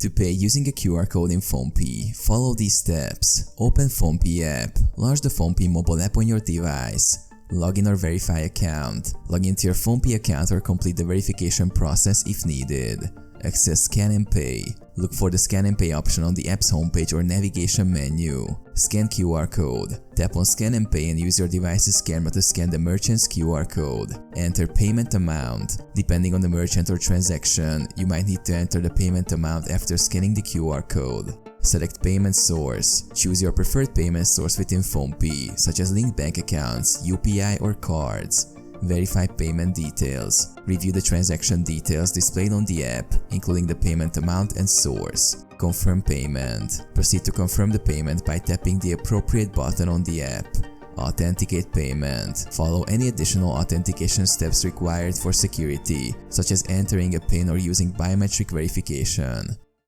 To pay using a QR code in PhonePe, follow these steps. Open PhonePe app. Launch the PhonePe mobile app on your device. Log in or verify account. Log into your PhonePe account or complete the verification process if needed. Access Scan and Pay. Look for the Scan and Pay option on the app's homepage or navigation menu. Scan QR code. Tap on Scan and Pay and use your device's camera to scan the merchant's QR code. Enter payment amount. Depending on the merchant or transaction, you might need to enter the payment amount after scanning the QR code. Select payment source. Choose your preferred payment source within PhonePe, such as linked bank accounts, UPI or cards. Verify payment details. Review the transaction details displayed on the app, including the payment amount and source. Confirm payment. Proceed to confirm the payment by tapping the appropriate button on the app. Authenticate payment. Follow any additional authentication steps required for security, such as entering a PIN or using biometric verification.